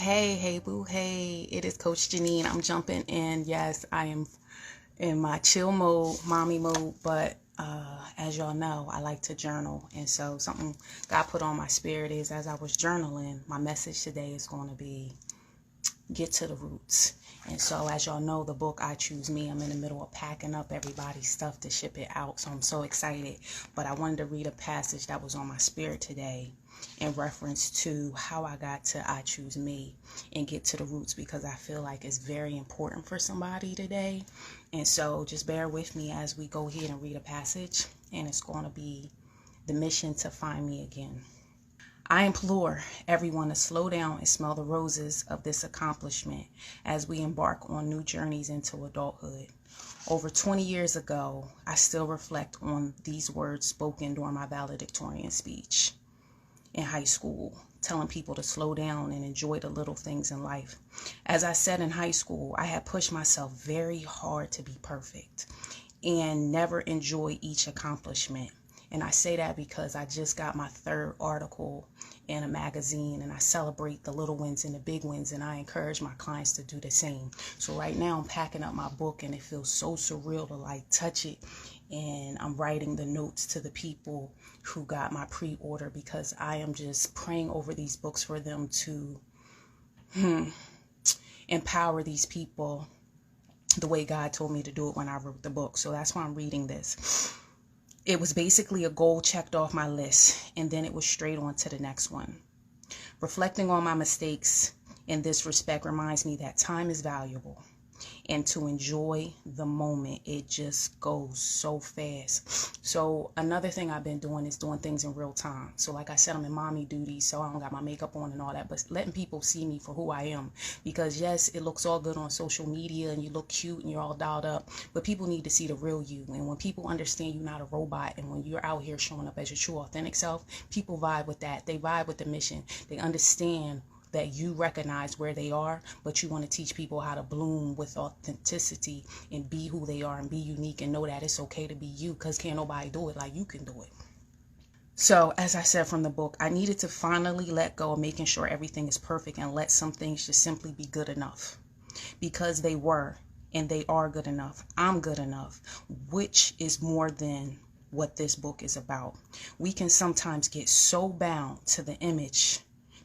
Hey, boo, hey, it is Coach Janine. I'm jumping in. Yes, I am in my chill mode, mommy mode, but as y'all know, I like to journal. And so something God put on my spirit is as I was journaling, my message today is going to be get to the roots. And so as y'all know, the book I Choose Me, I'm in the middle of packing up everybody's stuff to ship it out. So I'm so excited. But I wanted to read a passage that was on my spirit today in reference to how I got to I Choose Me and get to the roots, because I feel like it's very important for somebody today. And so just bear with me as we go ahead and read a passage, and it's going to be the mission to find me again. I implore everyone to slow down and smell the roses of this accomplishment as we embark on new journeys into adulthood. Over 20 years ago, I still reflect on these words spoken during my valedictorian speech in high school, telling people to slow down and enjoy the little things in life. As I said in high school, I had pushed myself very hard to be perfect and never enjoy each accomplishment. And I say that because I just got my third article in a magazine, and I celebrate the little wins and the big wins, and I encourage my clients to do the same. So right now I'm packing up my book, and it feels so surreal to like touch it, and I'm writing the notes to the people who got my pre-order, because I am just praying over these books for them to empower these people the way God told me to do it when I wrote the book. So that's why I'm reading this. It was basically a goal checked off my list, and then it was straight on to the next one. Reflecting on my mistakes in this respect reminds me that time is valuable, and to enjoy the moment. It just goes so fast. So another thing I've been doing is doing things in real time. So like I said, I'm in mommy duty, so I don't got my makeup on and all that, but letting people see me for who I am. Because yes, it looks all good on social media and you look cute and you're all dialed up, but people need to see the real you. And when people understand you're not a robot, and when you're out here showing up as your true authentic self, people vibe with that. They vibe with the mission. They understand that you recognize where they are, but you want to teach people how to bloom with authenticity and be who they are and be unique, and know that it's okay to be you, because can't nobody do it like you can do it. So as I said from the book, I needed to finally let go of making sure everything is perfect and let some things just simply be good enough, because they were and they are good enough. I'm good enough, which is more than what this book is about. We can sometimes get so bound to the image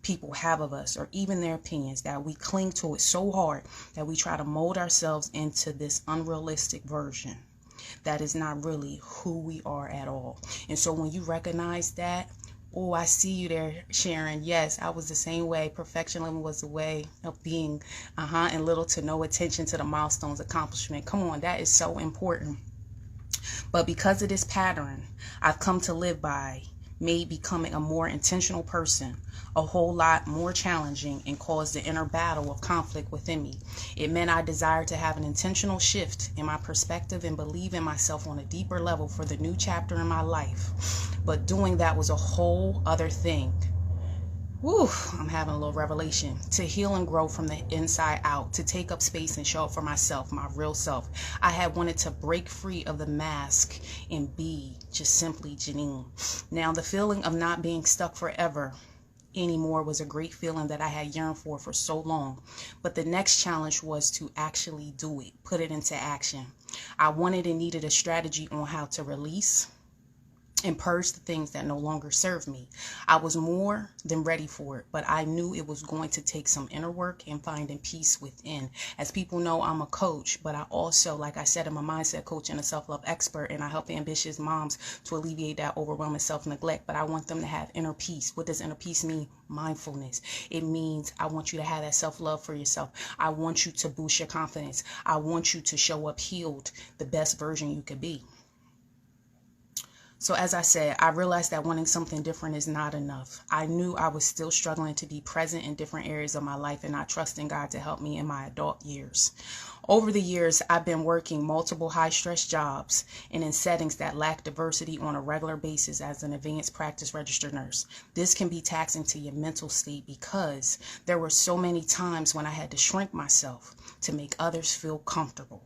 people have of us, or even their opinions, that we cling to it so hard that we try to mold ourselves into this unrealistic version that is not really who we are at all. And so when you recognize that, oh, I see you there, Sharon. Yes, I was the same way. Perfectionism was the way of being, and little to no attention to the milestones, accomplishment. Come on, that is so important. But because of this pattern I've come to live by, made becoming a more intentional person a whole lot more challenging, and caused the inner battle of conflict within me. It meant I desired to have an intentional shift in my perspective and believe in myself on a deeper level for the new chapter in my life. But doing that was a whole other thing. Woo, I'm having a little revelation. To heal and grow from the inside out, to take up space and show up for myself, my real self. I had wanted to break free of the mask and be just simply Janine. Now, the feeling of not being stuck forever anymore was a great feeling that I had yearned for so long. But the next challenge was to actually do it, put it into action. I wanted and needed a strategy on how to release and purge the things that no longer serve me. I was more than ready for it, but I knew it was going to take some inner work and finding peace within. As people know, I'm a coach, but I also, like I said, I'm a mindset coach and a self-love expert, and I help ambitious moms to alleviate that overwhelming self-neglect, but I want them to have inner peace. What does inner peace mean? Mindfulness. It means I want you to have that self-love for yourself. I want you to boost your confidence. I want you to show up healed, the best version you could be. So as I said, I realized that wanting something different is not enough. I knew I was still struggling to be present in different areas of my life and not trusting God to help me in my adult years. Over the years, I've been working multiple high-stress jobs and in settings that lack diversity on a regular basis as an advanced practice registered nurse. This can be taxing to your mental state, because there were so many times when I had to shrink myself to make others feel comfortable,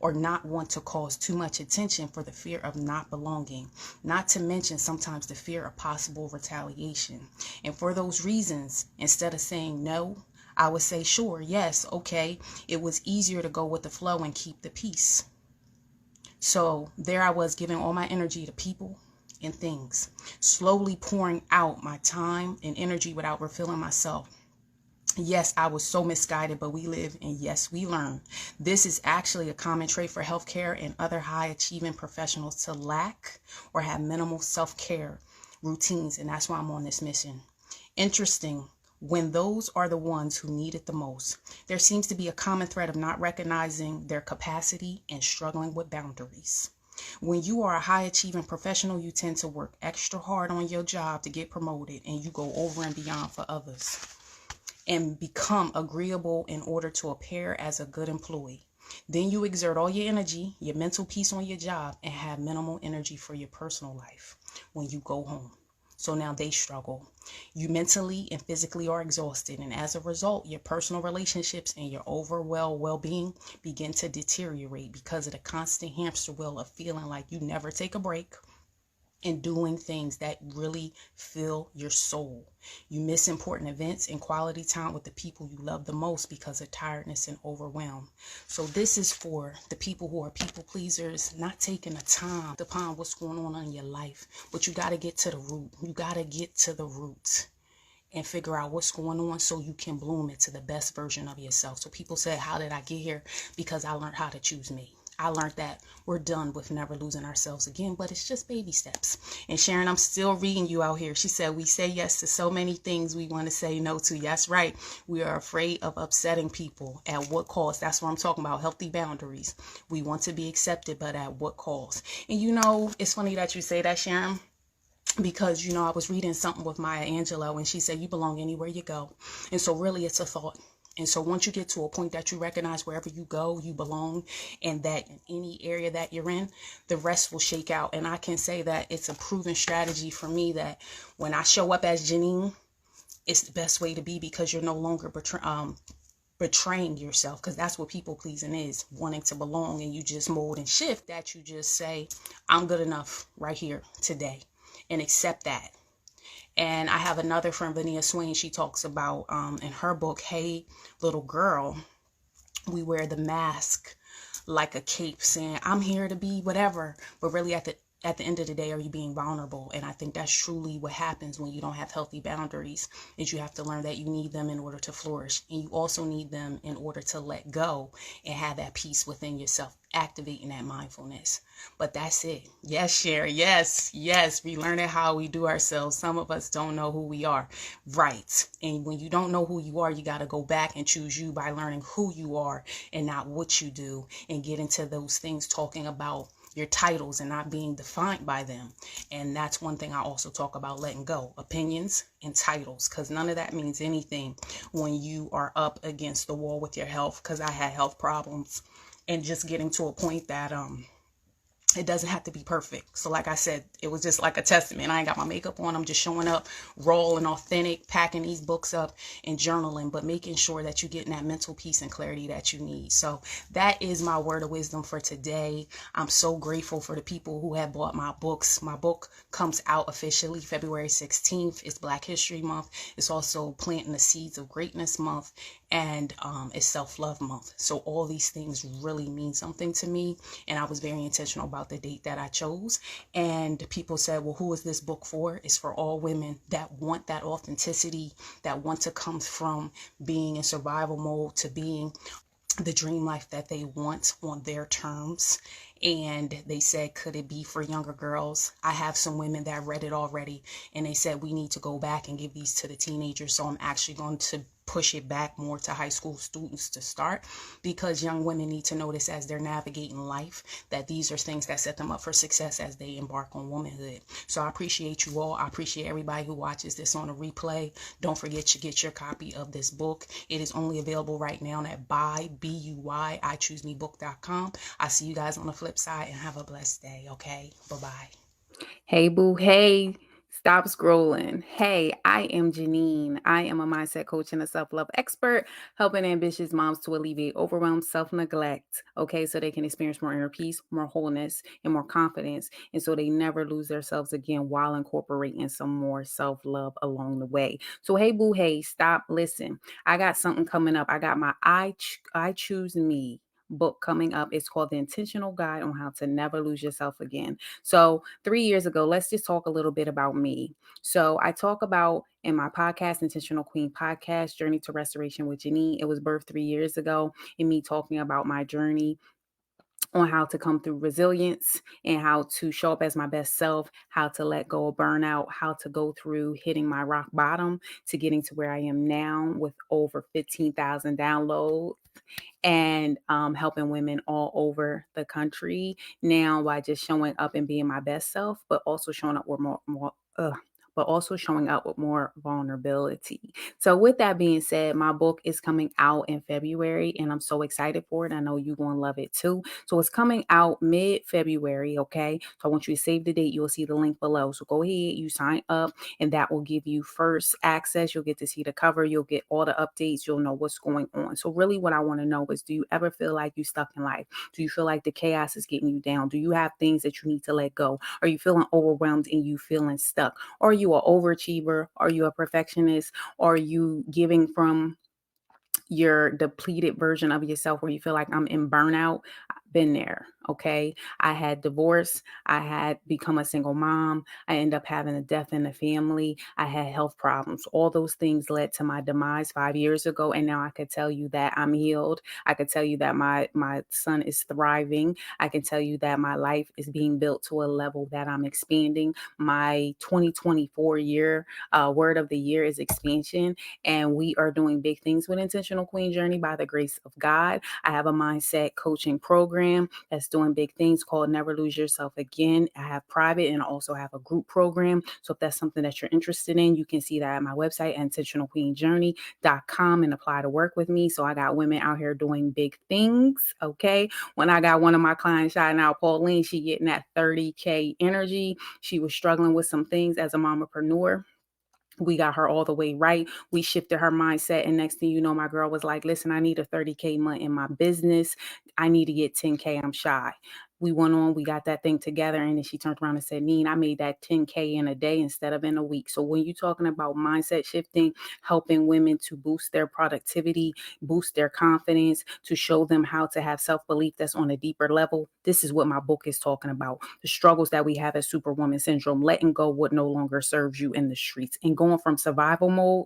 or not want to cause too much attention for the fear of not belonging, not to mention sometimes the fear of possible retaliation. And for those reasons, instead of saying no, I would say, sure, yes, okay. It was easier to go with the flow and keep the peace. So there I was giving all my energy to people and things, slowly pouring out my time and energy without refilling myself. Yes, I was so misguided, but we live and yes, we learn. This is actually a common trait for healthcare and other high achieving professionals to lack or have minimal self-care routines. And that's why I'm on this mission. Interesting. When those are the ones who need it the most, there seems to be a common thread of not recognizing their capacity and struggling with boundaries. When you are a high achieving professional, you tend to work extra hard on your job to get promoted, and you go over and beyond for others and become agreeable in order to appear as a good employee. Then you exert all your energy, your mental peace on your job, and have minimal energy for your personal life when you go home. So now they struggle. You mentally and physically are exhausted, and as a result, your personal relationships and your overall well-being begin to deteriorate because of the constant hamster wheel of feeling like you never take a break and doing things that really fill your soul. You miss important events and quality time with the people you love the most because of tiredness and overwhelm. So this is for the people who are people pleasers, not taking the time upon what's going on in your life. But you got to get to the root. You got to get to the root and figure out what's going on so you can bloom into the best version of yourself. So people say, how did I get here? Because I learned how to choose me. I learned that we're done with never losing ourselves again, but it's just baby steps. And Sharon, I'm still reading you out here. She said, we say yes to so many things we want to say no to. That's right. We are afraid of upsetting people. At what cost? That's what I'm talking about. Healthy boundaries. We want to be accepted, but at what cost? And you know, it's funny that you say that, Sharon, because, you know, I was reading something with Maya Angelou and she said, you belong anywhere you go. And so really it's a thought. And so once you get to a point that you recognize wherever you go, you belong, and that in any area that you're in, the rest will shake out. And I can say that it's a proven strategy for me that when I show up as Janine, it's the best way to be because you're no longer betraying yourself, because that's what people pleasing is, wanting to belong, and you just mold and shift that you just say, I'm good enough right here today and accept that. And I have another friend, Vania Swain, she talks about in her book, Hey Little Girl, we wear the mask like a cape saying, I'm here to be whatever. But really at the end of the day, are you being vulnerable? And I think that's truly what happens when you don't have healthy boundaries, is you have to learn that you need them in order to flourish. And you also need them in order to let go and have that peace within yourself, activating that mindfulness. But that's it. Yes, Sherry. Yes, yes. We learn it how we do ourselves. Some of us don't know who we are. Right. And when you don't know who you are, you got to go back and choose you by learning who you are and not what you do, and get into those things talking about your titles and not being defined by them. And that's one thing I also talk about, letting go opinions and titles, because none of that means anything when you are up against the wall with your health. Because I had health problems, and just getting to a point that it doesn't have to be perfect. So like I said, it was just like a testament. I ain't got my makeup on. I'm just showing up raw and authentic, packing these books up and journaling, but making sure that you're getting that mental peace and clarity that you need. So that is my word of wisdom for today. I'm so grateful for the people who have bought my books. My book comes out officially February 16th. It's Black History Month. It's also Planting the Seeds of Greatness Month, and it's Self-Love Month. So all these things really mean something to me, and I was very intentional about the date that I chose. And people said, well, who is this book for? It's for all women that want that authenticity, that want to come from being in survival mode to being the dream life that they want on their terms. And they said, could it be for younger girls? I have some women that read it already, and they said we need to go back and give these to the teenagers. So I'm actually going to push it back more to high school students to start, because young women need to notice as they're navigating life that these are things that set them up for success as they embark on womanhood. So I appreciate you all. I appreciate everybody who watches this on a replay. Don't forget to get your copy of this book. It is only available right now at ichoosmebook.com. I see you guys on the flip side, and have a blessed day. Okay, bye-bye. Hey, boo. Hey. Stop scrolling. Hey, I am Janine. I am a mindset coach and a self love expert, helping ambitious moms to alleviate overwhelm, self neglect. Okay, so they can experience more inner peace, more wholeness, and more confidence. And so they never lose themselves again while incorporating some more self love along the way. So, hey, boo, hey, stop, listen. I got something coming up. I got my I Choose Me book coming up. It's called The Intentional Guide on How to Never Lose Yourself Again. So, 3 years ago, let's just talk a little bit about me. So, I talk about in my podcast, Intentional Queen Podcast, Journey to Restoration with Janine. It was birthed 3 years ago, in me talking about my journey on how to come through resilience and how to show up as my best self, how to let go of burnout, how to go through hitting my rock bottom to getting to where I am now with over 15,000 downloads and helping women all over the country now by just showing up and being my best self, but also showing up with but also showing up with more vulnerability. So, with that being said, my book is coming out in February and I'm so excited for it. I know you're going to love it too. So, it's coming out mid February. Okay. So, I want you to save the date. You'll see the link below. So, go ahead, you sign up, and that will give you first access. You'll get to see the cover, you'll get all the updates, you'll know what's going on. So, really, what I want to know is, do you ever feel like you're stuck in life? Do you feel like the chaos is getting you down? Do you have things that you need to let go? Are you feeling overwhelmed and you feeling stuck? Are you an overachiever? Are you a perfectionist? Are you giving from your depleted version of yourself where you feel like I'm in burnout? I've been there. Okay. I had divorce. I had become a single mom. I ended up having a death in the family. I had health problems. All those things led to my demise 5 years ago. And now I could tell you that I'm healed. I could tell you that my son is thriving. I can tell you that my life is being built to a level that I'm expanding. My 2024 year word of the year is expansion, and we are doing big things with Intentional Queen Journey by the grace of God. I have a mindset coaching program that's doing big things called Never Lose Yourself Again. I have private and also have a group program. So if that's something that you're interested in, you can see that at my website, intentionalqueenjourney.com, and apply to work with me. So I got women out here doing big things. Okay. When I got one of my clients shouting out Pauline, she getting that 30K energy. She was struggling with some things as a mompreneur. We got her all the way right. We shifted her mindset. And next thing you know, my girl was like, listen, I need a 30K month in my business. I need to get 10K. I'm shy. We went on, we got that thing together. And then she turned around and said, Neen, I made that 10K in a day instead of in a week. So when you're talking about mindset shifting, helping women to boost their productivity, boost their confidence, to show them how to have self-belief that's on a deeper level, this is what my book is talking about. The struggles that we have as Superwoman syndrome, letting go what no longer serves you in the streets and going from survival mode,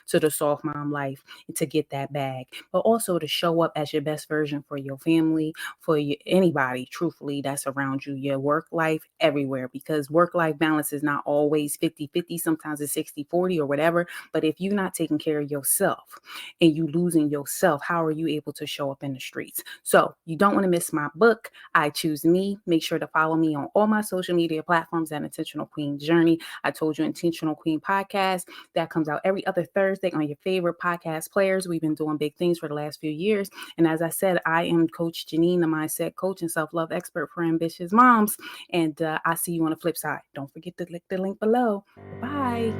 to the soft mom life, to get that bag, but also to show up as your best version for your family, for anybody, truthfully, that's around you, your work life, everywhere, because work-life balance is not always 50-50. Sometimes it's 60-40 or whatever. But if you're not taking care of yourself and you losing yourself, how are you able to show up in the streets? So you don't want to miss my book, I Choose Me. Make sure to follow me on all my social media platforms at Intentional Queen Journey. I told you, Intentional Queen Podcast, that comes out every other Thursday on your favorite podcast players. We've been doing big things for the last few years. And as I said, I am Coach Janine, the mindset coach and self-love expert for ambitious moms. And I see you on the flip side. Don't forget to click the link below. Bye.